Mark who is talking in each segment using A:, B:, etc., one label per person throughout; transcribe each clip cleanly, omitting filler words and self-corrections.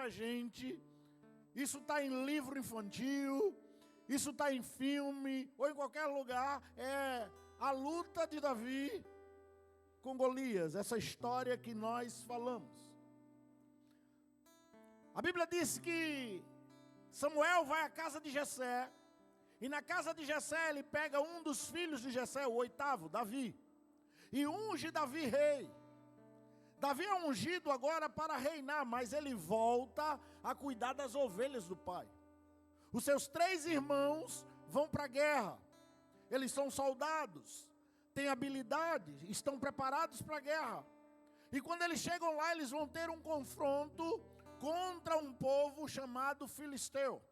A: para a gente, isso está em livro infantil, isso está em filme, ou em qualquer lugar, é a luta de Davi com Golias, essa história que nós falamos. A Bíblia diz que Samuel vai à casa de Jessé, e na casa de Jessé ele pega um dos filhos de Jessé, o oitavo, Davi, e unge Davi rei. Davi é ungido agora para reinar, mas ele volta a cuidar das ovelhas do pai. Os seus 3 irmãos vão para a guerra. Eles são soldados, têm habilidade, estão preparados para a guerra. E quando eles chegam lá, eles vão ter um confronto contra um povo chamado Filisteu.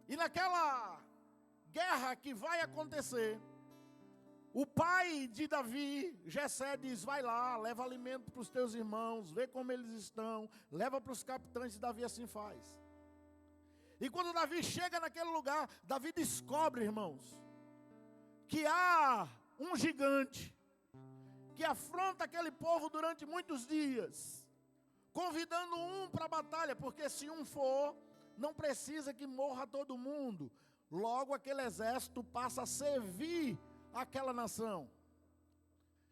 A: E naquela guerra que vai acontecer, o pai de Davi, Jessé, diz: vai lá, leva alimento para os teus irmãos, vê como eles estão, leva para os capitães, e Davi assim faz. E quando Davi chega naquele lugar, Davi descobre, irmãos, que há um gigante que afronta aquele povo durante muitos dias, convidando um para a batalha, porque se um for, não precisa que morra todo mundo. Logo aquele exército passa a servir aquela nação.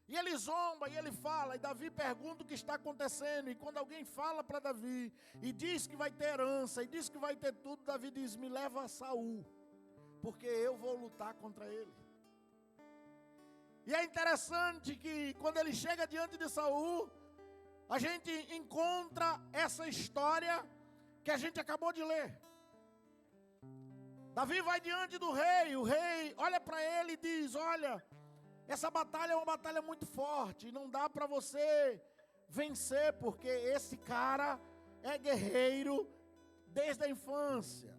A: E ele zomba, e ele fala, e Davi pergunta o que está acontecendo. E quando alguém fala para Davi, e diz que vai ter herança, e diz que vai ter tudo, Davi diz: me leva a Saul, porque eu vou lutar contra ele. E é interessante que quando ele chega diante de Saul, a gente encontra essa história que a gente acabou de ler. Davi vai diante do rei, o rei olha para ele e diz: olha, essa batalha é uma batalha muito forte, não dá para você vencer, porque esse cara é guerreiro desde a infância,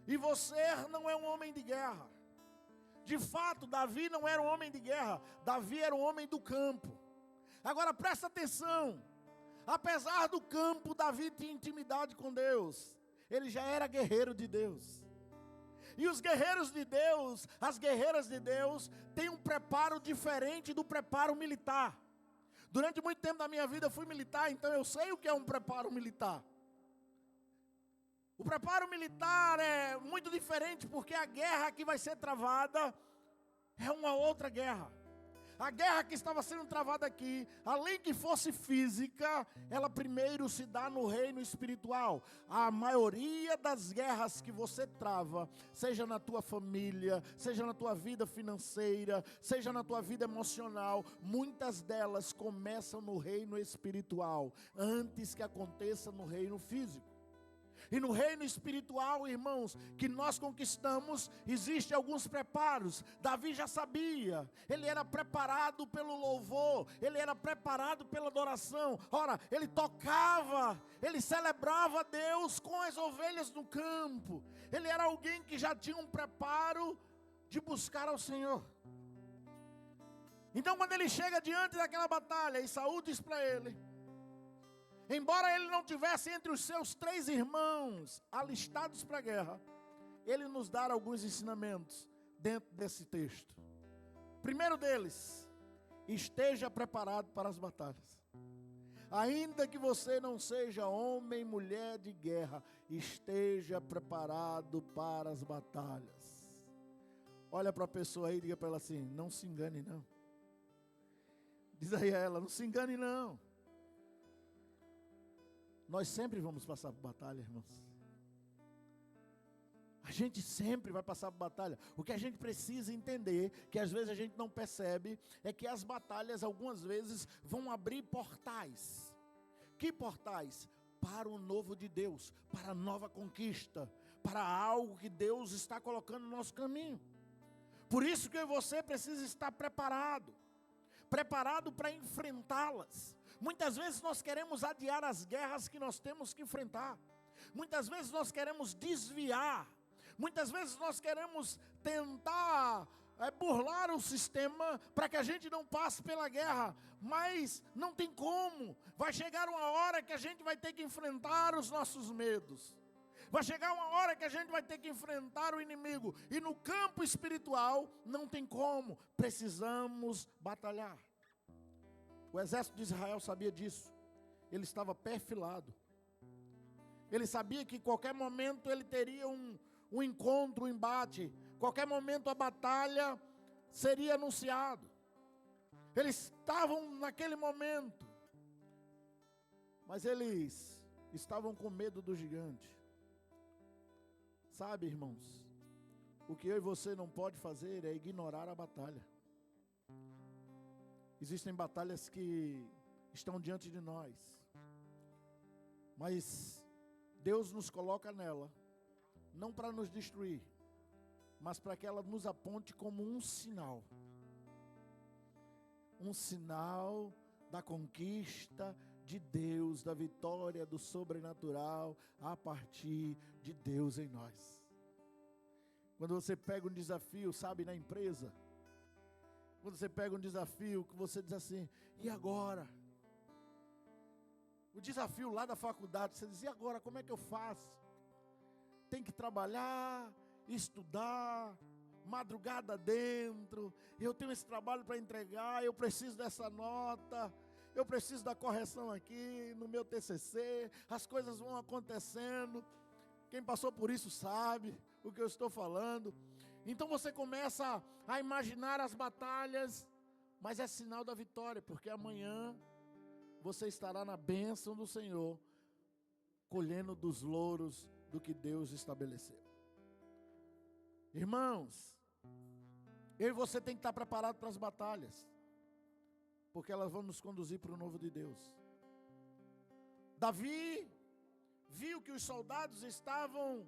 A: e você não é um homem de guerra. De fato, Davi não era um homem de guerra, Davi era um homem do campo. Agora presta atenção, apesar do campo, Davi tinha intimidade com Deus, ele já era guerreiro de Deus. E os guerreiros de Deus, as guerreiras de Deus, têm um preparo diferente do preparo militar. Durante muito tempo da minha vida eu fui militar, então eu sei o que é um preparo militar. O preparo militar é muito diferente, porque a guerra que vai ser travada é uma outra guerra. A guerra que estava sendo travada aqui, além que fosse física, ela primeiro se dá no reino espiritual. A maioria das guerras que você trava, seja na tua família, seja na tua vida financeira, seja na tua vida emocional, muitas delas começam no reino espiritual, antes que aconteça no reino físico. E no reino espiritual, irmãos, que nós conquistamos, existem alguns preparos. Davi já sabia, ele era preparado pelo louvor, ele era preparado pela adoração. Ora, ele tocava, ele celebrava Deus com as ovelhas no campo. Ele era alguém que já tinha um preparo de buscar ao Senhor. Então quando ele chega diante daquela batalha, e Saul diz para ele, embora ele não tivesse entre os seus 3 irmãos alistados para a guerra, ele nos dá alguns ensinamentos dentro desse texto. Primeiro deles, esteja preparado para as batalhas. Ainda que você não seja homem, mulher de guerra, esteja preparado para as batalhas. Olha para a pessoa aí e diga para ela assim: não se engane não. Diz aí a ela: não se engane não. Nós sempre vamos passar por batalha, irmãos. A gente sempre vai passar por batalha. O que a gente precisa entender, que às vezes a gente não percebe, é que as batalhas algumas vezes vão abrir portais. Que portais? Para o novo de Deus, para a nova conquista, para algo que Deus está colocando no nosso caminho. Por isso que você precisa estar preparado para enfrentá-las. Muitas vezes nós queremos adiar as guerras que nós temos que enfrentar. Muitas vezes nós queremos desviar. Muitas vezes nós queremos tentar burlar o sistema para que a gente não passe pela guerra, mas não tem como. Vai chegar uma hora que a gente vai ter que enfrentar os nossos medos. Vai chegar uma hora que a gente vai ter que enfrentar o inimigo. E no campo espiritual não tem como. Precisamos batalhar. O exército de Israel sabia disso. Ele estava perfilado. Ele sabia que em qualquer momento ele teria um encontro, um embate. Qualquer momento a batalha seria anunciado. Eles estavam naquele momento. Mas eles estavam com medo do gigante. Sabe, irmãos, o que eu e você não pode fazer é ignorar a batalha. Existem batalhas que estão diante de nós, mas Deus nos coloca nela, não para nos destruir, mas para que ela nos aponte como um sinal da conquista de Deus, da vitória do sobrenatural a partir de Deus em nós. Quando você pega um desafio, sabe, na empresa, quando você pega um desafio que você diz assim, e agora? O desafio lá da faculdade, você diz, e agora, como é que eu faço? Tem que trabalhar, estudar, madrugada dentro, eu tenho esse trabalho para entregar, eu preciso dessa nota, eu preciso da correção aqui no meu TCC, as coisas vão acontecendo, quem passou por isso sabe o que eu estou falando. Então você começa a imaginar as batalhas, mas é sinal da vitória, porque amanhã você estará na bênção do Senhor, colhendo dos louros do que Deus estabeleceu. Irmãos, eu e você tem que estar preparado para as batalhas, porque elas vão nos conduzir para o novo de Deus. Davi viu que os soldados estavam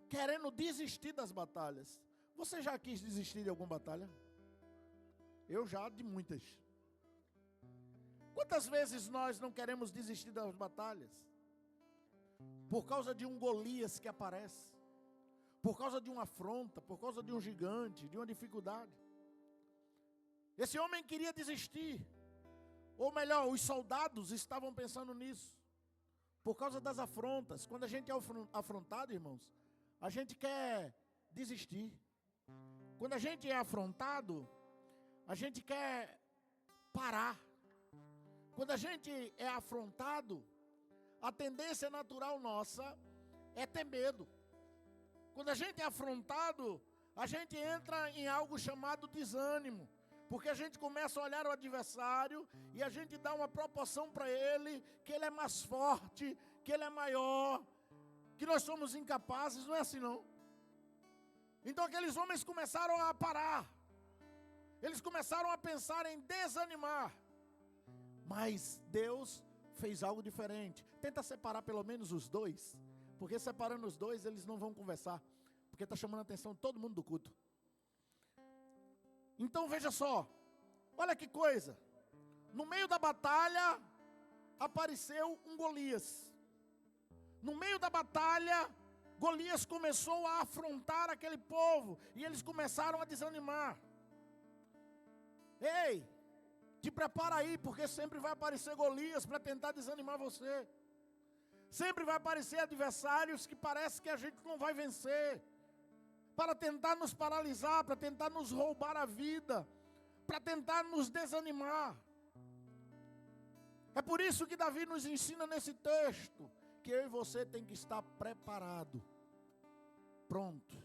A: querendo desistir das batalhas. Você já quis desistir de alguma batalha? Eu já, de muitas. Quantas vezes nós não queremos desistir das batalhas? Por causa de um Golias que aparece, por causa de uma afronta, por causa de um gigante, de uma dificuldade. Esse homem queria desistir, ou melhor, os soldados estavam pensando nisso, por causa das afrontas. Quando a gente é afrontado, irmãos, a gente quer desistir. Quando a gente é afrontado, a gente quer parar. Quando a gente é afrontado, a tendência natural nossa é ter medo. Quando a gente é afrontado, a gente entra em algo chamado desânimo, porque a gente começa a olhar o adversário e a gente dá uma proporção para ele, que ele é mais forte, que ele é maior, que nós somos incapazes. Não é assim não. Então aqueles homens começaram a parar, eles começaram a pensar em desanimar, mas Deus fez algo diferente. Tenta separar pelo menos os dois, porque separando os dois eles não vão conversar, porque está chamando a atenção de todo mundo do culto. Então veja só, olha que coisa, no meio da batalha apareceu um Golias. No meio da batalha, Golias começou a afrontar aquele povo, e eles começaram a desanimar. Ei, te prepara aí, porque sempre vai aparecer Golias para tentar desanimar você. Sempre vai aparecer adversários que parece que a gente não vai vencer, para tentar nos paralisar, para tentar nos roubar a vida, para tentar nos desanimar. É por isso que Davi nos ensina nesse texto, que eu e você tem que estar preparado, pronto,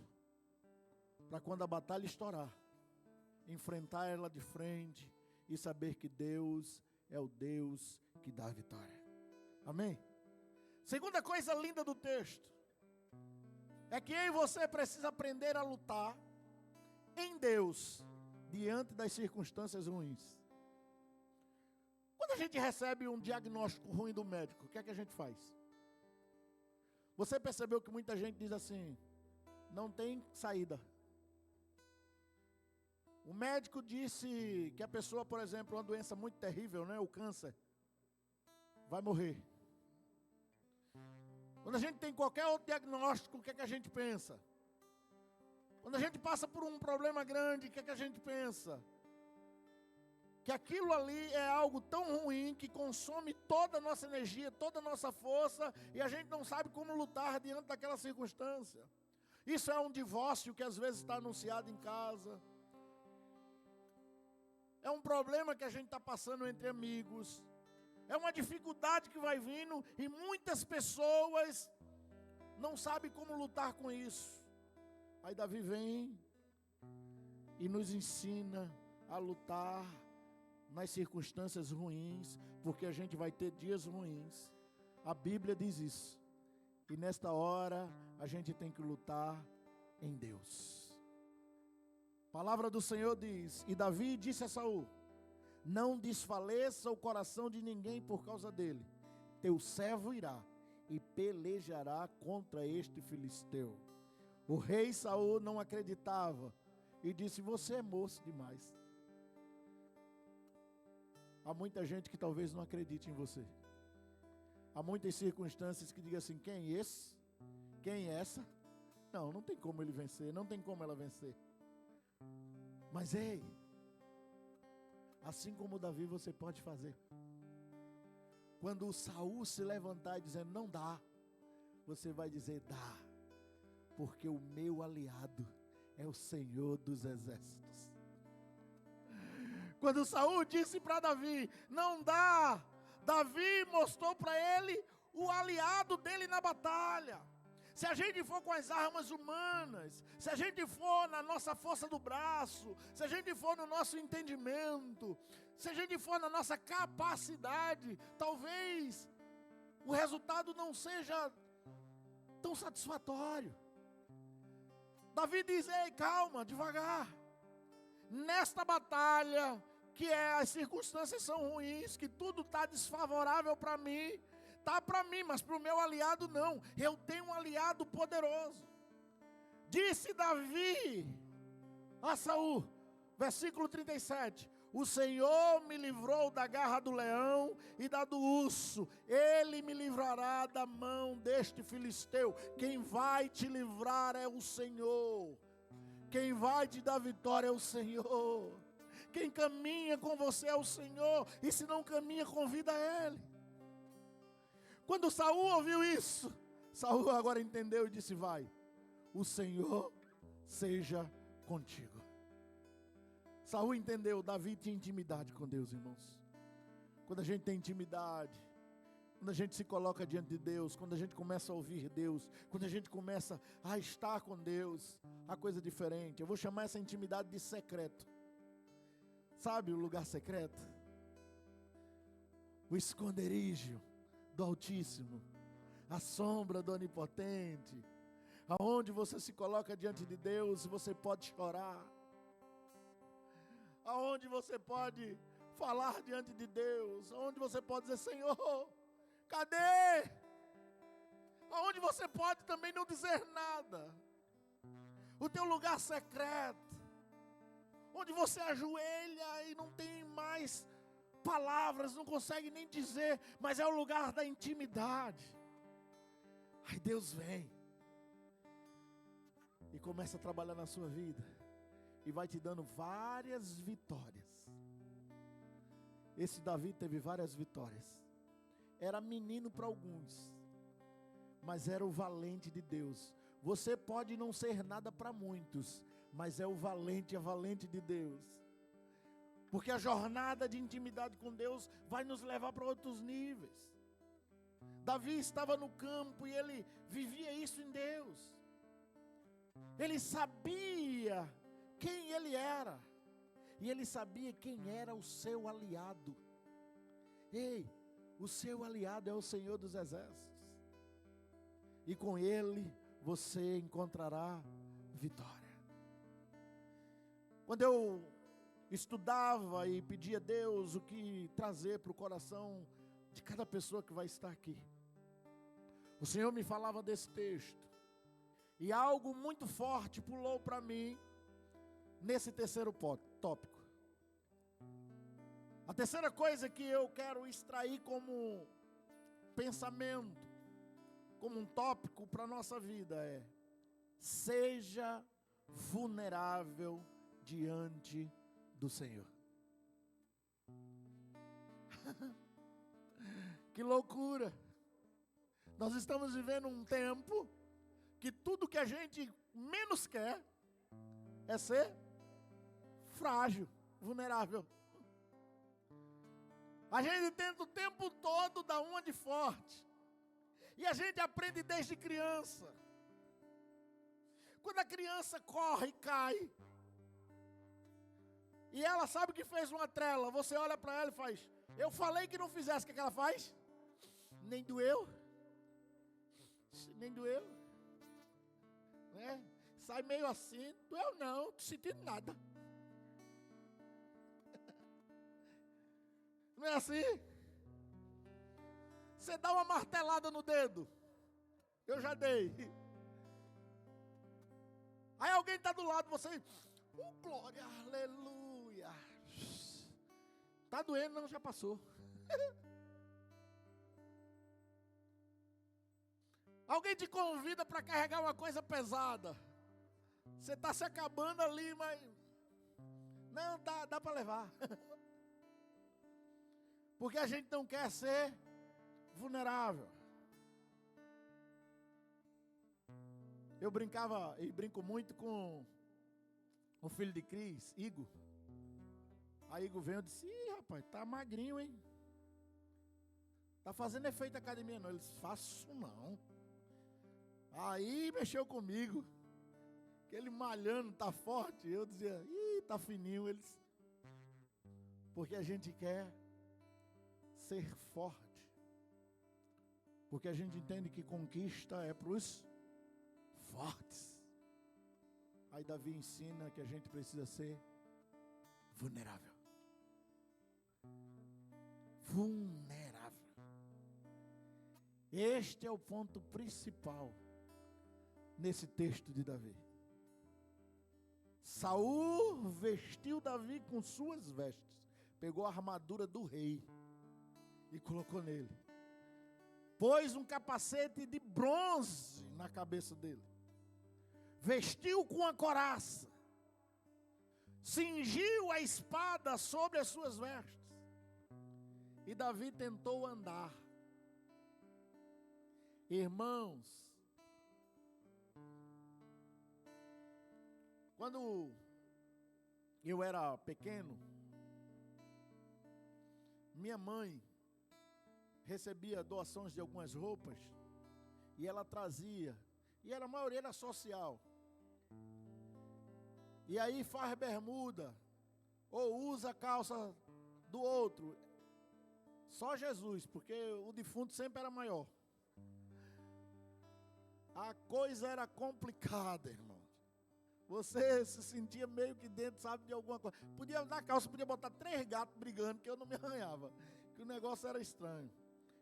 A: para quando a batalha estourar, enfrentar ela de frente e saber que Deus é o Deus que dá a vitória. Amém? Segunda coisa linda do texto é que eu e você precisa aprender a lutar em Deus diante das circunstâncias ruins. Quando a gente recebe um diagnóstico ruim do médico, o que é que a gente faz? Você percebeu que muita gente diz assim, não tem saída. O médico disse que a pessoa, por exemplo, uma doença muito terrível, né, o câncer, vai morrer. Quando a gente tem qualquer outro diagnóstico, o que é que a gente pensa? Quando a gente passa por um problema grande, o que é que a gente pensa? Que aquilo ali é algo tão ruim que consome toda a nossa energia, toda a nossa força, e a gente não sabe como lutar diante daquela circunstância. Isso é um divórcio que às vezes está anunciado em casa. É um problema que a gente está passando entre amigos. É uma dificuldade que vai vindo e muitas pessoas não sabem como lutar com isso. Aí Davi vem e nos ensina a lutar nas circunstâncias ruins, porque a gente vai ter dias ruins. A Bíblia diz isso. E nesta hora a gente tem que lutar em Deus. A palavra do Senhor diz: e Davi disse a Saul: não desfaleça o coração de ninguém por causa dele. Teu servo irá e pelejará contra este filisteu. O rei Saul não acreditava e disse: você é moço demais. Há muita gente que talvez não acredite em você. Há muitas circunstâncias que digam assim: quem é esse? Quem é essa? Não, não tem como ele vencer, não tem como ela vencer. Mas ei, assim como Davi você pode fazer. Quando o Saul se levantar e dizer não dá, você vai dizer dá, porque o meu aliado é o Senhor dos exércitos. Quando Saul disse para Davi não dá, Davi mostrou para ele o aliado dele na batalha. Se a gente for com as armas humanas, se a gente for na nossa força do braço, se a gente for no nosso entendimento, se a gente for na nossa capacidade, talvez o resultado não seja tão satisfatório. Davi diz: ei, calma, devagar. Nesta batalha, que as circunstâncias são ruins, que tudo está desfavorável para mim, está para mim, mas para o meu aliado não. Eu tenho um aliado poderoso. Disse Davi a Saul, versículo 37, o Senhor me livrou da garra do leão e da do urso, Ele me livrará da mão deste filisteu. Quem vai te livrar é o Senhor, quem vai te dar vitória é o Senhor, quem caminha com você é o Senhor, e se não caminha, convida Ele. Quando Saul ouviu isso, Saul agora entendeu e disse: vai, o Senhor seja contigo. Saul entendeu, Davi tinha intimidade com Deus, irmãos. Quando a gente tem intimidade, quando a gente se coloca diante de Deus, quando a gente começa a ouvir Deus, quando a gente começa a estar com Deus, a coisa é diferente. Eu vou chamar essa intimidade de secreto. Sabe o lugar secreto? O esconderijo do Altíssimo, a sombra do Onipotente, aonde você se coloca diante de Deus e você pode chorar, aonde você pode falar diante de Deus, aonde você pode dizer: Senhor, cadê? Aonde você pode também não dizer nada, o teu lugar secreto, onde você ajoelha e não tem mais palavras, não consegue nem dizer, mas é o lugar da intimidade. Aí Deus vem e começa a trabalhar na sua vida e vai te dando várias vitórias. Esse Davi teve várias vitórias. Era menino para alguns, mas era o valente de Deus. Você pode não ser nada para muitos, mas é o valente, é valente de Deus. Porque a jornada de intimidade com Deus vai nos levar para outros níveis. Davi estava no campo e ele vivia isso em Deus. Ele sabia quem ele era. E ele sabia quem era o seu aliado. Ei, o seu aliado é o Senhor dos exércitos. E com ele você encontrará vitória. Quando eu estudava e pedia a Deus o que trazer para o coração de cada pessoa que vai estar aqui, o Senhor me falava desse texto, e algo muito forte pulou para mim nesse terceiro tópico. A terceira coisa que eu quero extrair como pensamento, como um tópico para a nossa vida é: seja vulnerável diante do Senhor. Que loucura! Nós estamos vivendo um tempo que tudo que a gente menos quer é ser frágil, vulnerável. A gente tenta o tempo todo dar uma de forte. E a gente aprende desde criança. Quando a criança corre e cai, e ela sabe que fez uma trela, você olha para ela e faz: eu falei que não fizesse, o que ela faz? Nem doeu. Nem doeu. Né? Sai meio assim, doeu não, não tô sentindo nada. Não é assim? Você dá uma martelada no dedo. Eu já dei. Aí alguém está do lado, você... glória, aleluia. Está doendo, não, já passou. Alguém te convida para carregar uma coisa pesada. Você está se acabando ali, mas... não, dá para levar. Porque a gente não quer ser vulnerável. Eu brincava e brinco muito com o filho de Cris, Igor. Aí Igor veio e disse: ih, rapaz, tá magrinho, hein? Tá fazendo efeito academia não. Ele disse: faço não. Aí mexeu comigo. Que ele malhando, tá forte. Eu dizia: ih, tá fininho. Ele disse: porque a gente quer ser forte. Porque a gente entende que conquista é para os fortes. Aí Davi ensina que a gente precisa ser vulnerável. Vulnerável. Este é o ponto principal nesse texto de Davi. Saul vestiu Davi com suas vestes, pegou a armadura do rei e colocou nele. Pôs um capacete de bronze na cabeça dele. Vestiu com a couraça. Cingiu a espada sobre as suas vestes. E Davi tentou andar. Irmãos, quando eu era pequeno, minha mãe recebia doações de algumas roupas e ela trazia, e a maioria era social. E aí faz bermuda ou usa a calça do outro. Só Jesus, porque o defunto sempre era maior. A coisa era complicada, irmão. Você se sentia meio que dentro, sabe, de alguma coisa. Podia na calça, podia botar 3 gatos brigando, que eu não me arranhava. Que o negócio era estranho.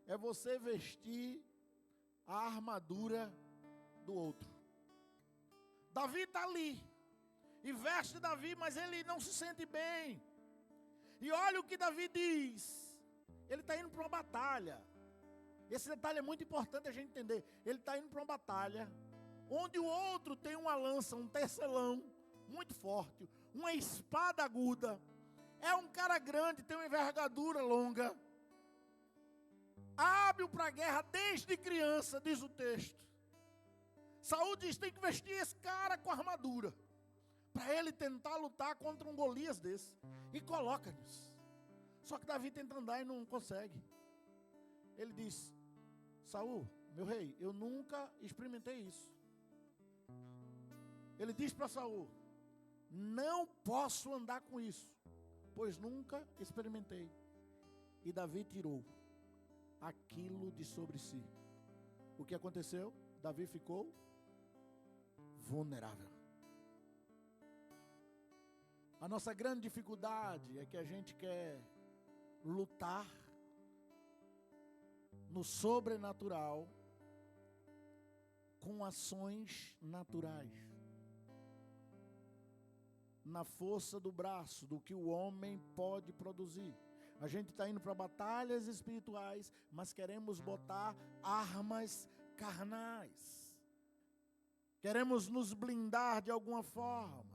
A: É você vestir a armadura do outro. Davi está ali. E veste Davi, mas ele não se sente bem. E olha o que Davi diz. Ele está indo para uma batalha. Esse detalhe é muito importante a gente entender. Ele está indo para uma batalha onde o outro tem uma lança, um tecelão muito forte, uma espada aguda. É um cara grande, tem uma envergadura longa. Hábil para a guerra desde criança, diz o texto. Saul diz: tem que vestir esse cara com armadura, para ele tentar lutar contra um Golias desse. E coloca-nos. Só que Davi tenta andar e não consegue. Ele diz: Saul, meu rei, eu nunca experimentei isso. Ele diz para Saul: não posso andar com isso, pois nunca experimentei. E Davi tirou aquilo de sobre si. O que aconteceu? Davi ficou vulnerável. A nossa grande dificuldade é que a gente quer lutar no sobrenatural com ações naturais, na força do braço, do que o homem pode produzir. A gente está indo para batalhas espirituais, mas queremos botar armas carnais. Queremos nos blindar de alguma forma.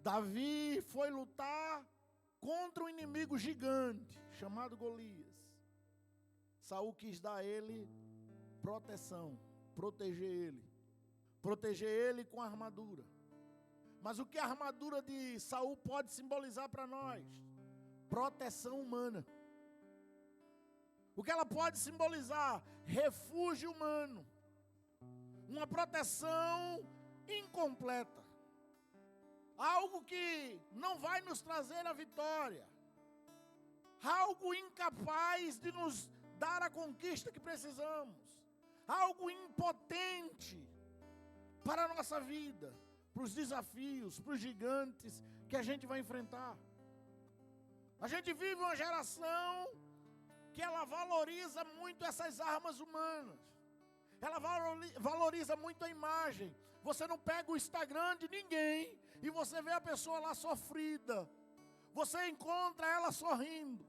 A: Davi foi lutar contra um inimigo gigante, chamado Golias. Saul quis dar a ele proteção, proteger ele com a armadura. Mas o que a armadura de Saul pode simbolizar para nós? Proteção humana. O que ela pode simbolizar? Refúgio humano. Uma proteção incompleta. Algo que não vai nos trazer a vitória. Algo incapaz de nos dar a conquista que precisamos. Algo impotente para a nossa vida, para os desafios, para os gigantes que a gente vai enfrentar. A gente vive uma geração que ela valoriza muito essas armas humanas. Ela valoriza muito a imagem. Você não pega o Instagram de ninguém e você vê a pessoa lá sofrida. Você encontra ela sorrindo.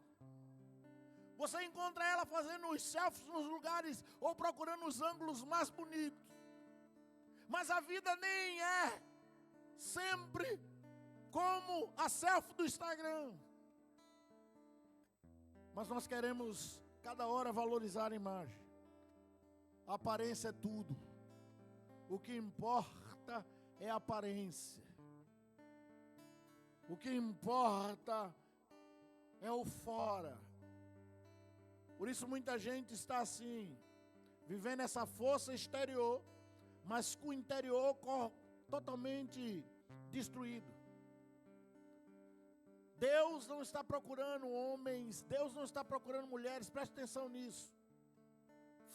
A: Você encontra ela fazendo os selfies nos lugares ou procurando os ângulos mais bonitos. Mas a vida nem é sempre como a selfie do Instagram. Mas nós queremos cada hora valorizar a imagem. A aparência é tudo. O que importa é a aparência. O que importa é o fora. Por isso muita gente está assim, vivendo essa força exterior, mas com o interior totalmente destruído. Deus não está procurando homens, Deus não está procurando mulheres, preste atenção nisso,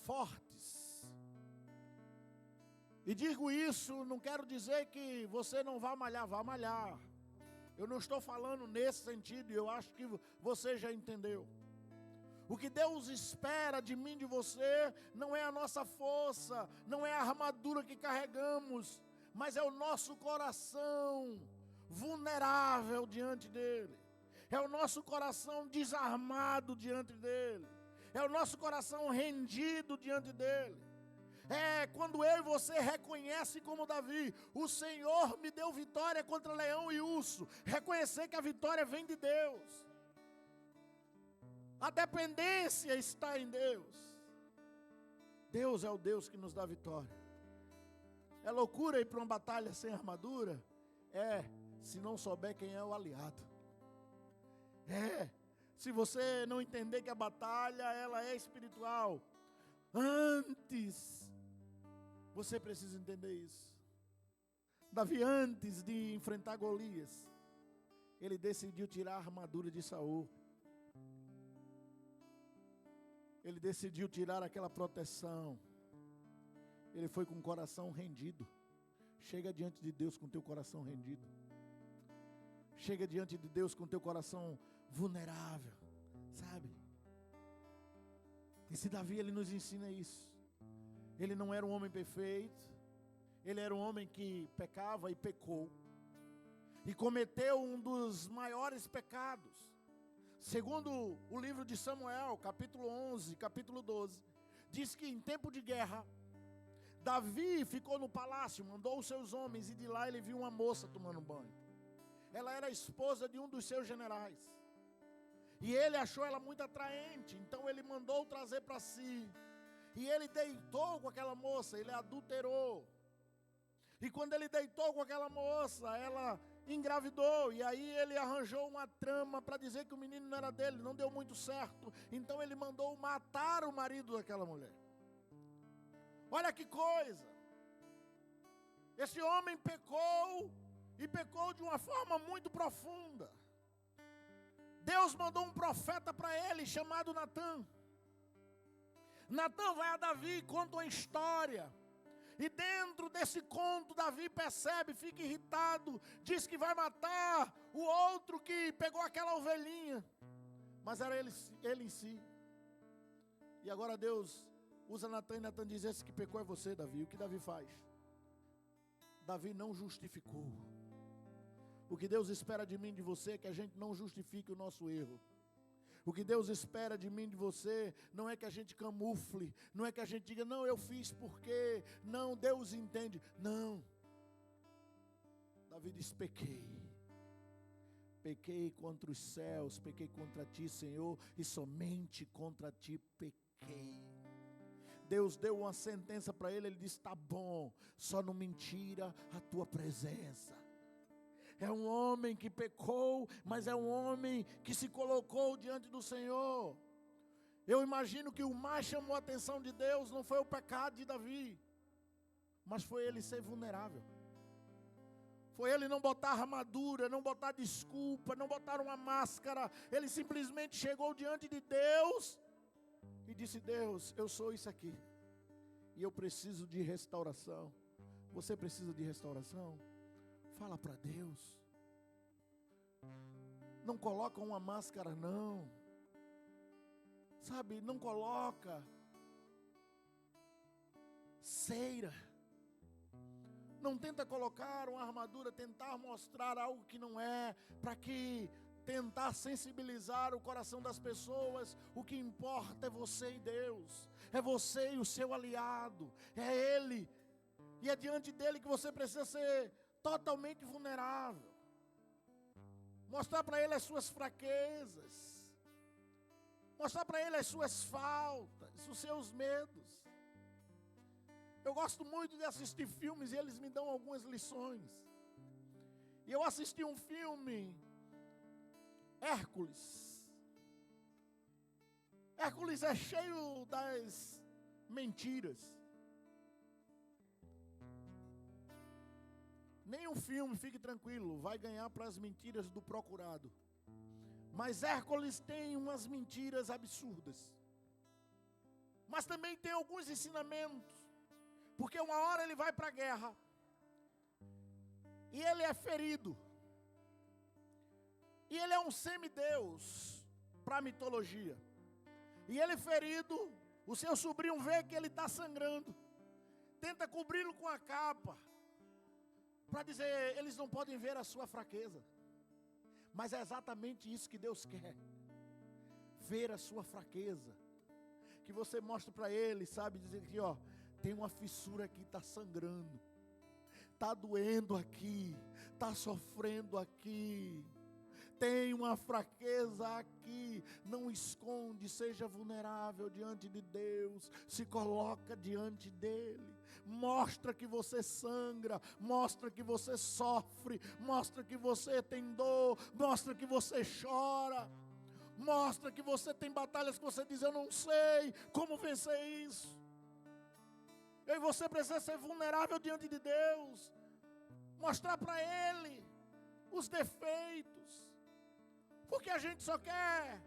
A: fortes. E digo isso, não quero dizer que você não vá malhar. Eu não estou falando nesse sentido, eu acho que você já entendeu. O que Deus espera de mim, de você, não é a nossa força, não é a armadura que carregamos, mas é o nosso coração vulnerável diante dEle. É o nosso coração desarmado diante dEle. É o nosso coração rendido diante dEle. É quando eu e você reconhecem como Davi, o Senhor me deu vitória contra leão e urso. Reconhecer que a vitória vem de Deus. A dependência está em Deus. Deus é o Deus que nos dá vitória. É loucura ir para uma batalha sem armadura? É, se não souber quem é o aliado. É, se você não entender que a batalha ela é espiritual. Antes, você precisa entender isso. Davi, antes de enfrentar Golias, ele decidiu tirar a armadura de Saul. Ele decidiu tirar aquela proteção. Ele foi com o coração rendido. Chega diante de Deus com o teu coração rendido. Chega diante de Deus com o teu coração vulnerável, sabe? Esse Davi, ele nos ensina isso. Ele não era um homem perfeito. Ele era um homem que pecava e pecou. E cometeu um dos maiores pecados. Segundo o livro de Samuel, capítulo 11, capítulo 12, diz que em tempo de guerra, Davi ficou no palácio, mandou os seus homens, e de lá ele viu uma moça tomando banho. Ela era a esposa de um dos seus generais. E ele achou ela muito atraente, então ele mandou trazer para si. E ele deitou com aquela moça, ele adulterou. E quando ele deitou com aquela moça, ela engravidou, e aí ele arranjou uma trama para dizer que o menino não era dele, não deu muito certo, então ele mandou matar o marido daquela mulher. Olha que coisa, esse homem pecou, e pecou de uma forma muito profunda. Deus mandou um profeta para ele, chamado Natã. Natã vai a Davi e conta uma história. E dentro desse conto, Davi percebe, fica irritado, diz que vai matar o outro que pegou aquela ovelhinha. Mas era ele em si. E agora Deus usa Natã, e Natã diz: esse que pecou é você, Davi. O que Davi faz? Davi não justificou. O que Deus espera de mim e de você é que a gente não justifique o nosso erro. O que Deus espera de mim e de você não é que a gente camufle, não é que a gente diga, não, eu fiz porque, não, Deus entende. Não. Davi diz: pequei. Pequei contra os céus, pequei contra ti, Senhor, e somente contra ti pequei. Deus deu uma sentença para ele, ele disse: tá bom, só não me tira a tua presença. É um homem que pecou, mas é um homem que se colocou diante do Senhor. Eu imagino que o mais chamou a atenção de Deus não foi o pecado de Davi, mas foi ele ser vulnerável. Foi ele não botar armadura, não botar desculpa, não botar uma máscara. Ele simplesmente chegou diante de Deus e disse: Deus, eu sou isso aqui. E eu preciso de restauração. Você precisa de restauração? Fala para Deus. Não coloca uma máscara não. Sabe, não coloca cera. Não tenta colocar uma armadura, tentar mostrar algo que não é, para que tentar sensibilizar o coração das pessoas. O que importa é você e Deus, é você e o seu aliado, é Ele, e é diante dele que você precisa ser totalmente vulnerável, mostrar para Ele as suas fraquezas, mostrar para Ele as suas faltas, os seus medos. Eu gosto muito de assistir filmes e eles me dão algumas lições. E eu assisti um filme, Hércules. Hércules é cheio das mentiras. Nenhum filme, fique tranquilo, vai ganhar para as mentiras do procurado. Mas Hércules tem umas mentiras absurdas. Mas também tem alguns ensinamentos. Porque uma hora ele vai para a guerra e ele é ferido. E ele é um semideus para a mitologia. E ele ferido, o seu sobrinho vê que ele está sangrando. Tenta cobri-lo com a capa, para dizer, eles não podem ver a sua fraqueza. Mas é exatamente isso que Deus quer. Ver a sua fraqueza. Que você mostre para ele, sabe, dizer que ó, tem uma fissura aqui, está sangrando, está doendo aqui, está sofrendo aqui, tem uma fraqueza aqui. Não esconde, seja vulnerável diante de Deus, se coloca diante dele, mostra que você sangra, mostra que você sofre, mostra que você tem dor, mostra que você chora, mostra que você tem batalhas que você diz, eu não sei como vencer isso. Eu e você precisa ser vulnerável diante de Deus, mostrar para Ele os defeitos, porque a gente só quer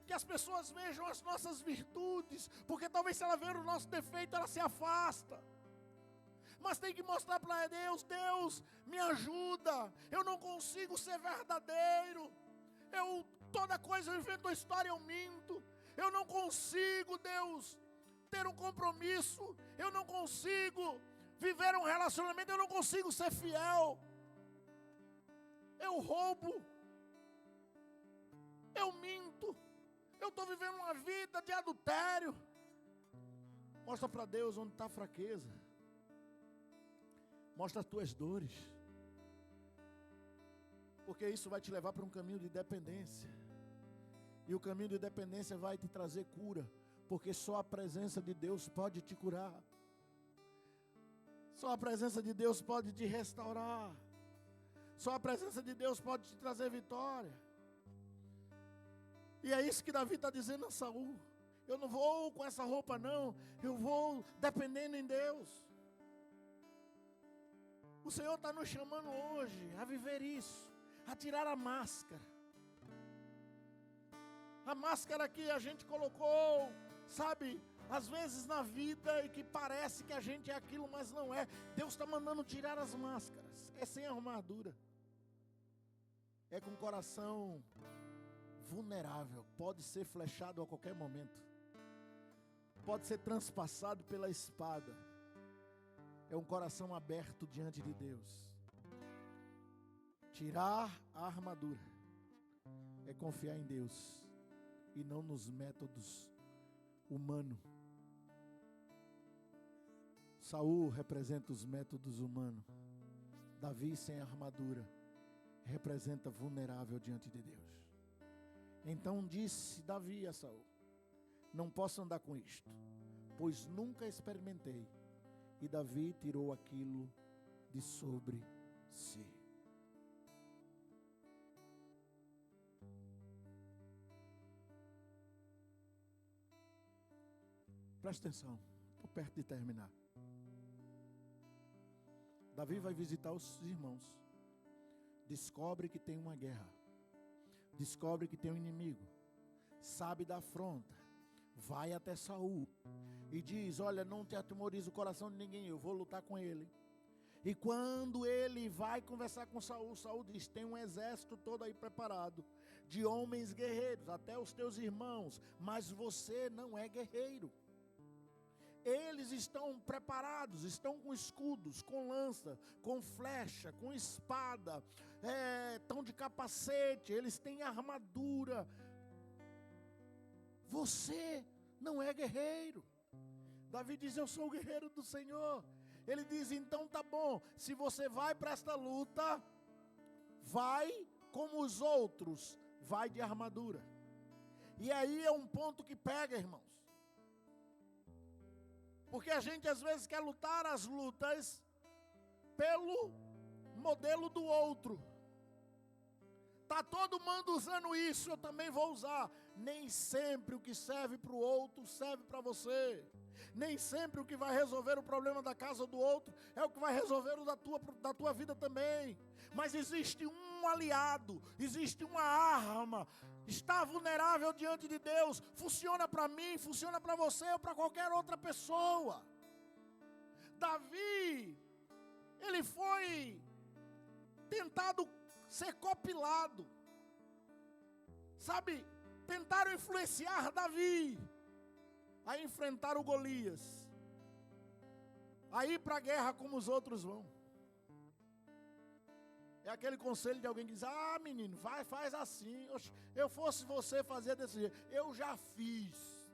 A: que as pessoas vejam as nossas virtudes, porque talvez se ela ver o nosso defeito, ela se afasta. Mas tem que mostrar para Deus, Deus, me ajuda, eu não consigo ser verdadeiro, toda coisa eu invento uma história, eu minto, eu não consigo, Deus, ter um compromisso, eu não consigo viver um relacionamento, eu não consigo ser fiel, eu roubo, eu minto, eu estou vivendo uma vida de adultério. Mostra para Deus onde está a fraqueza, mostra as tuas dores, porque isso vai te levar para um caminho de dependência, e o caminho de dependência vai te trazer cura, porque só a presença de Deus pode te curar. Só a presença de Deus pode te restaurar. Só a presença de Deus pode te trazer vitória. E é isso que Davi está dizendo a Saul. Eu não vou com essa roupa não, eu vou dependendo em Deus. O Senhor está nos chamando hoje a viver isso, a tirar a máscara. A máscara que a gente colocou, sabe, às vezes na vida, e que parece que a gente é aquilo, mas não é. Deus está mandando tirar as máscaras. É sem armadura, é com o coração vulnerável. Pode ser flechado a qualquer momento, pode ser transpassado pela espada. É um coração aberto diante de Deus. Tirar a armadura é confiar em Deus e não nos métodos humanos. Saul representa os métodos humanos. Davi sem armadura representa vulnerável diante de Deus. Então disse Davi a Saul: não posso andar com isto, pois nunca experimentei. E Davi tirou aquilo de sobre si. Presta atenção, estou perto de terminar. Davi vai visitar os irmãos. Descobre que tem uma guerra. Descobre que tem um inimigo. Sabe da afronta. Vai até Saul e diz: olha, não te atemorize o coração de ninguém, eu vou lutar com ele. E quando ele vai conversar com Saul, Saul diz: tem um exército todo aí preparado, de homens guerreiros, até os teus irmãos, mas você não é guerreiro. Eles estão preparados, estão com escudos, com lança, com flecha, com espada, estão de capacete, eles têm armadura. Você não é guerreiro. Davi diz: eu sou o guerreiro do Senhor. Ele diz: então tá bom, se você vai para esta luta, vai como os outros, vai de armadura. E aí é um ponto que pega, irmãos. Porque a gente às vezes quer lutar as lutas pelo modelo do outro. Está todo mundo usando isso, eu também vou usar. Nem sempre o que serve para o outro serve para você. Nem sempre o que vai resolver o problema da casa do outro é o que vai resolver o da tua vida também. Mas existe um aliado, existe uma arma. Está vulnerável diante de Deus. Funciona para mim, funciona para você ou para qualquer outra pessoa. Davi, ele foi tentado ser copilado. Sabe, tentaram influenciar Davi a enfrentar o Golias, a ir para a guerra como os outros vão. É aquele conselho de alguém que diz: ah, menino, vai, faz assim. Eu fosse você, fazia desse jeito. Eu já fiz.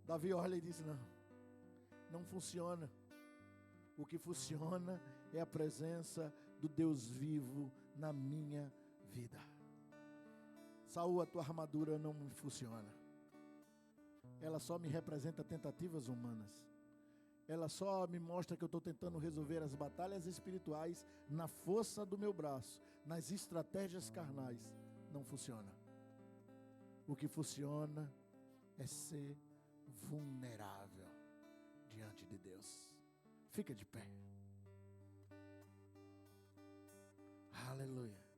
A: Davi olha e diz: não funciona. O que funciona é a presença do Deus vivo na minha vida. Saul, a tua armadura não funciona. Ela só me representa tentativas humanas. Ela só me mostra que eu estou tentando resolver as batalhas espirituais na força do meu braço, nas estratégias carnais. Não funciona. O que funciona é ser vulnerável diante de Deus. Fica de pé. Aleluia.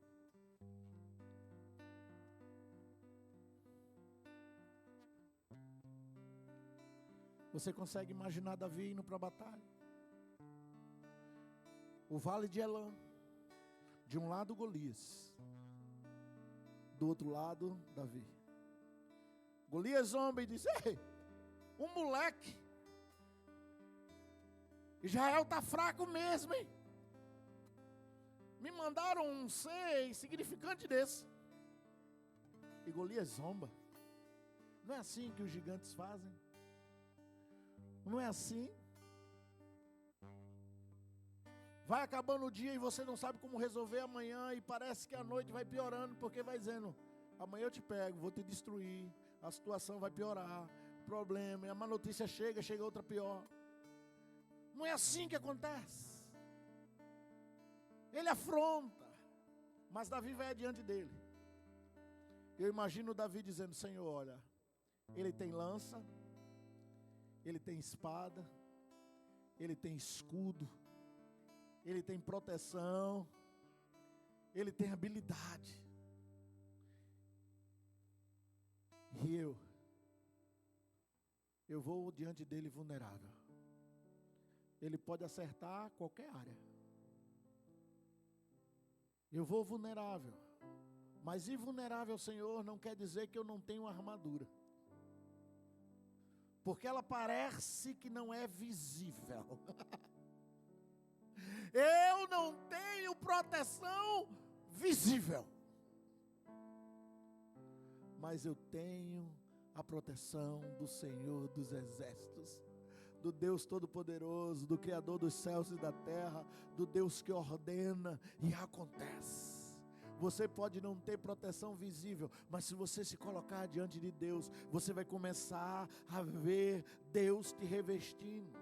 A: Você consegue imaginar Davi indo para a batalha? O vale de Elã. De um lado Golias. Do outro lado Davi. Golias zomba e diz: ei, um moleque. Israel está fraco mesmo, hein? Me mandaram um ser insignificante desse. E Golias zomba. Não é assim que os gigantes fazem? Não é assim? Vai acabando o dia e você não sabe como resolver amanhã, e parece que a noite vai piorando, porque vai dizendo: amanhã eu te pego, vou te destruir, a situação vai piorar, problema, e a má notícia chega outra pior. Não é assim que acontece. Ele afronta, mas Davi vai adiante dele. Eu imagino Davi dizendo: Senhor, olha, ele tem lança, ele tem espada, ele tem escudo, ele tem proteção, ele tem habilidade. E eu vou diante dele vulnerável. Ele pode acertar qualquer área. Eu vou vulnerável. Mas ir vulnerável, Senhor, não quer dizer que eu não tenho armadura. Porque ela parece que não é visível. Eu não tenho proteção visível. Mas eu tenho a proteção do Senhor dos Exércitos, do Deus Todo-Poderoso, do Criador dos céus e da terra, do Deus que ordena e acontece. Você pode não ter proteção visível, mas se você se colocar diante de Deus, você vai começar a ver Deus te revestindo.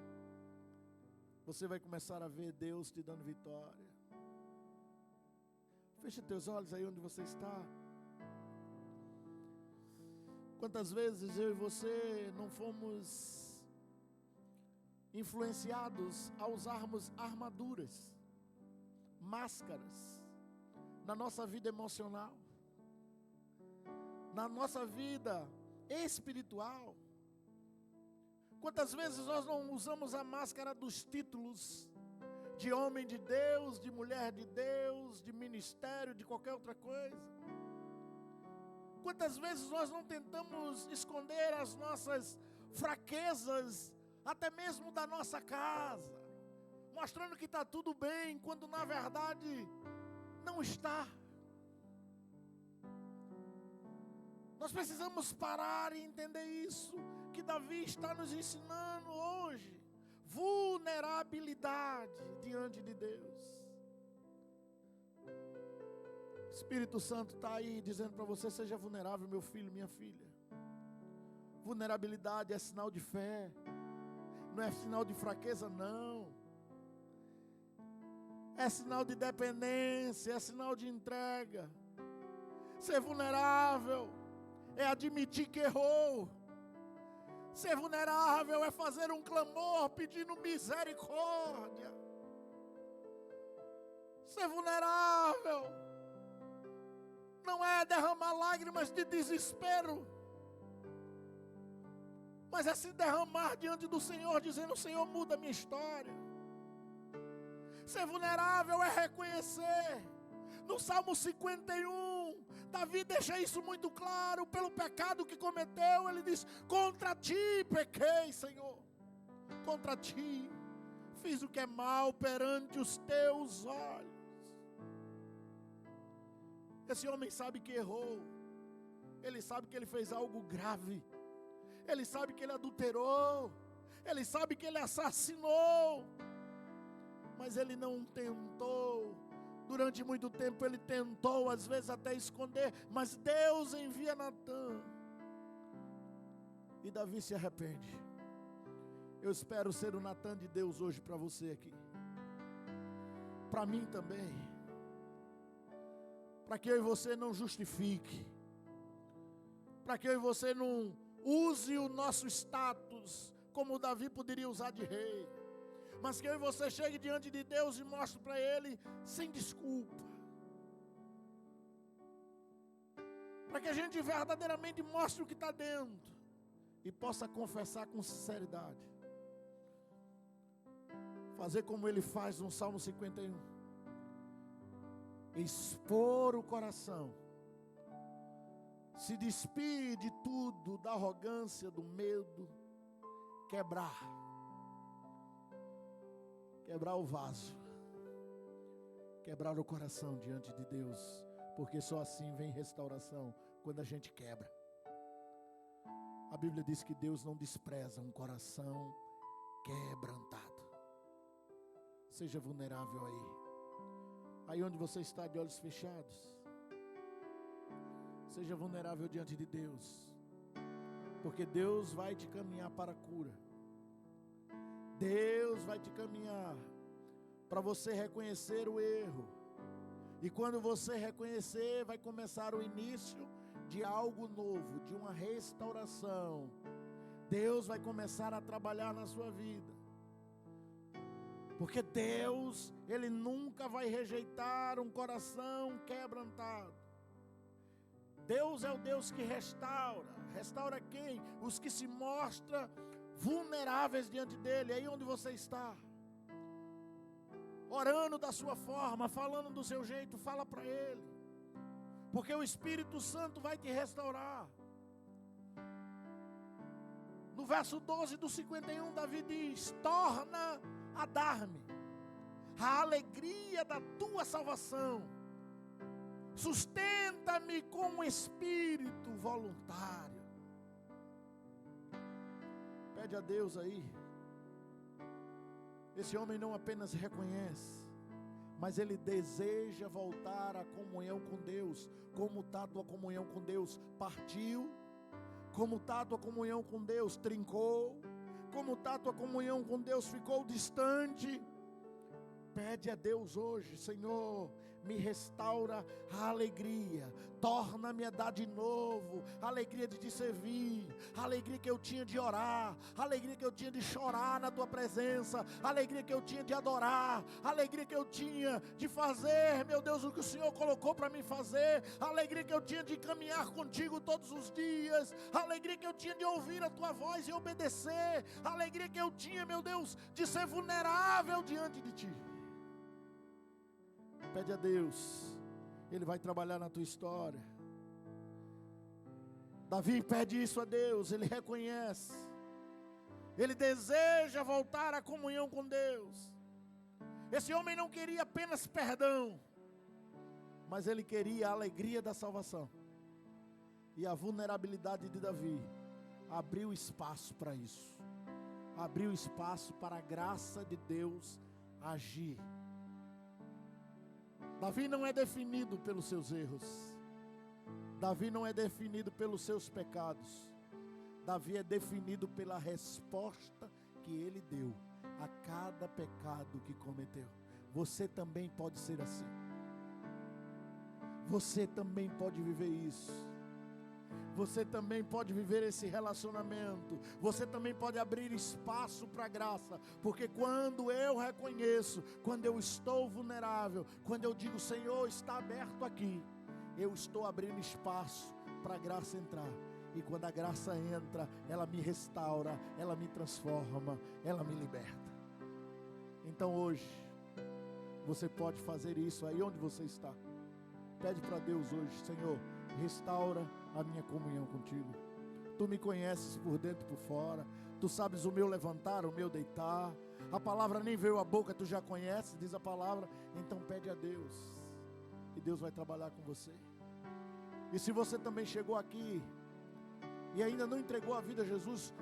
A: Você vai começar a ver Deus te dando vitória. Feche teus olhos aí onde você está. Quantas vezes eu e você não fomos influenciados a usarmos armaduras, máscaras, na nossa vida emocional, na nossa vida espiritual? Quantas vezes nós não usamos a máscara dos títulos de homem de Deus, de mulher de Deus, de ministério, de qualquer outra coisa? Quantas vezes nós não tentamos esconder as nossas fraquezas, até mesmo da nossa casa, mostrando que está tudo bem, quando na verdade não está. Nós precisamos parar e entender isso, que Davi está nos ensinando hoje. Vulnerabilidade diante de Deus. O Espírito Santo está aí dizendo para você: seja vulnerável, meu filho, minha filha. Vulnerabilidade é sinal de fé, não é sinal de fraqueza, não. É sinal de dependência, é sinal de entrega. Ser vulnerável é admitir que errou. Ser vulnerável é fazer um clamor pedindo misericórdia. Ser vulnerável não é derramar lágrimas de desespero, mas é se derramar diante do Senhor, dizendo: Senhor, muda a minha história. Ser vulnerável é reconhecer. No Salmo 51, Davi deixa isso muito claro. Pelo pecado que cometeu, ele diz: contra ti pequei, Senhor. Contra ti fiz o que é mal perante os teus olhos. Esse homem sabe que errou. Ele sabe que ele fez algo grave. Ele sabe que ele adulterou. Ele sabe que ele assassinou. Mas ele não tentou. Durante muito tempo ele tentou, às vezes até esconder. Mas Deus envia Natã. E Davi se arrepende. Eu espero ser o Natã de Deus hoje para você aqui. Para mim também. Para que eu e você não justifique. Para que eu e você não use o nosso status como Davi poderia usar de rei. Mas que eu e você chegue diante de Deus e mostre para Ele sem desculpa. Para que a gente verdadeiramente mostre o que está dentro. E possa confessar com sinceridade. Fazer como ele faz no Salmo 51. Expor o coração. Se despir de tudo, da arrogância, do medo. Quebrar o vaso, quebrar o coração diante de Deus, porque só assim vem restauração, quando a gente quebra. A Bíblia diz que Deus não despreza um coração quebrantado. Seja vulnerável aí onde você está, de olhos fechados. Seja vulnerável diante de Deus, porque Deus vai te caminhar para a cura. Deus vai te caminhar para você reconhecer o erro. E quando você reconhecer, vai começar o início de algo novo, de uma restauração. Deus vai começar a trabalhar na sua vida. Porque Deus, Ele nunca vai rejeitar um coração quebrantado. Deus é o Deus que restaura. Restaura quem? Os que se mostram vulneráveis diante dele. Aí onde você está, orando da sua forma, falando do seu jeito, fala para ele, porque o Espírito Santo vai te restaurar. No verso 12 do 51, Davi diz: torna a dar-me a alegria da tua salvação, sustenta-me com um espírito voluntário. Pede a Deus aí. Esse homem não apenas reconhece, mas ele deseja voltar à comunhão com Deus. Como está a tua comunhão com Deus? Partiu? Como está a tua comunhão com Deus? Trincou? Como está a tua comunhão com Deus? Ficou distante? Pede a Deus hoje: Senhor, me restaura a alegria, torna-me a dar de novo, a alegria de te servir, a alegria que eu tinha de orar, a alegria que eu tinha de chorar na tua presença, a alegria que eu tinha de adorar, a alegria que eu tinha de fazer, meu Deus, o que o Senhor colocou para mim fazer, a alegria que eu tinha de caminhar contigo todos os dias, a alegria que eu tinha de ouvir a tua voz e obedecer, a alegria que eu tinha, meu Deus, de ser vulnerável diante de ti. Pede a Deus, Ele vai trabalhar na tua história. Davi pede isso a Deus, ele reconhece, ele deseja voltar à comunhão com Deus. Esse homem não queria apenas perdão, mas ele queria a alegria da salvação. E a vulnerabilidade de Davi abriu espaço para isso, abriu espaço para a graça de Deus agir. Davi não é definido pelos seus erros, Davi não é definido pelos seus pecados, Davi é definido pela resposta que ele deu a cada pecado que cometeu. Você também pode ser assim, você também pode viver isso, você também pode viver esse relacionamento, você também pode abrir espaço para a graça, porque quando eu reconheço, quando eu estou vulnerável, quando eu digo, Senhor, está aberto aqui, eu estou abrindo espaço para a graça entrar, e quando a graça entra, ela me restaura, ela me transforma, ela me liberta. Então hoje, você pode fazer isso aí onde você está. Pede para Deus hoje, Senhor, restaura a minha comunhão contigo. Tu me conheces por dentro e por fora, tu sabes o meu levantar, o meu deitar, a palavra nem veio à boca, tu já conheces, diz a palavra. Então pede a Deus, e Deus vai trabalhar com você. E se você também chegou aqui e ainda não entregou a vida a Jesus,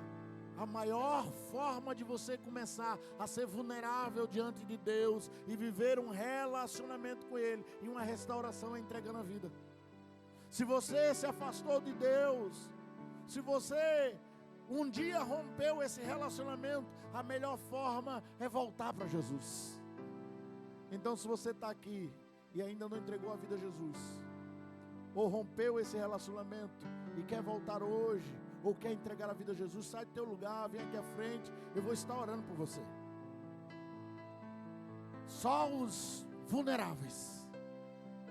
A: a maior forma de você começar a ser vulnerável diante de Deus e viver um relacionamento com Ele e uma restauração é entregando a vida. Se você se afastou de Deus, se você um dia rompeu esse relacionamento, a melhor forma é voltar para Jesus. Então, se você está aqui e ainda não entregou a vida a Jesus, ou rompeu esse relacionamento e quer voltar hoje, ou quer entregar a vida a Jesus, sai do teu lugar, vem aqui à frente, eu vou estar orando por você. Só os vulneráveis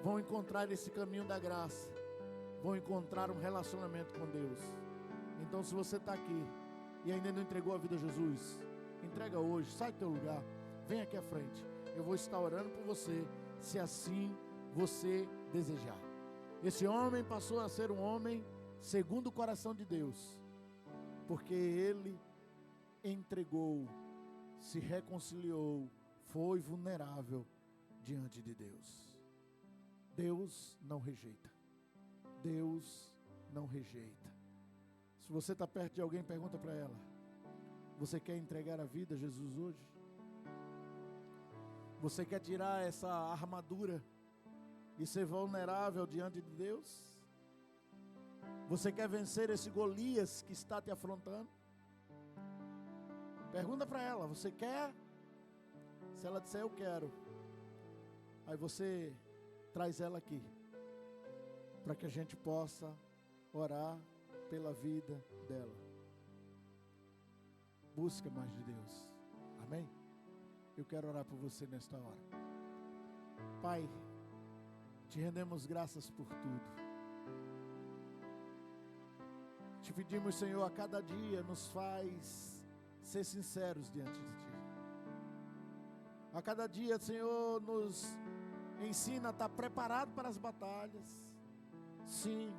A: vão encontrar esse caminho da graça, vão encontrar um relacionamento com Deus. Então, se você está aqui e ainda não entregou a vida a Jesus, entrega hoje, sai do teu lugar, vem aqui à frente, eu vou estar orando por você, se assim você desejar. Esse homem passou a ser um homem segundo o coração de Deus, porque ele entregou, se reconciliou, foi vulnerável diante de Deus. Deus não rejeita, Deus não rejeita. Se você está perto de alguém, pergunta para ela, você quer entregar a vida a Jesus hoje? Você quer tirar essa armadura e ser vulnerável diante de Deus? Você quer vencer esse Golias que está te afrontando? Pergunta para ela, você quer? Se ela disser eu quero, aí você traz ela aqui, para que a gente possa orar pela vida dela. Busca mais de Deus, amém? Eu quero orar por você nesta hora. Pai, te rendemos graças por tudo. Te pedimos, Senhor, a cada dia nos faz ser sinceros diante de Ti. A cada dia, Senhor, nos ensina a estar preparado para as batalhas. Sim,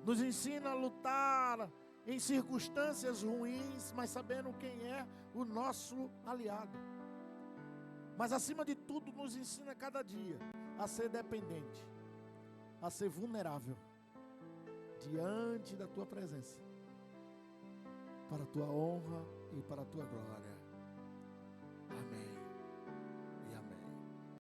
A: nos ensina a lutar em circunstâncias ruins, mas sabendo quem é o nosso aliado. Mas acima de tudo, nos ensina a cada dia a ser dependente, a ser vulnerável diante da Tua presença, para a Tua honra e para a Tua glória. Amém.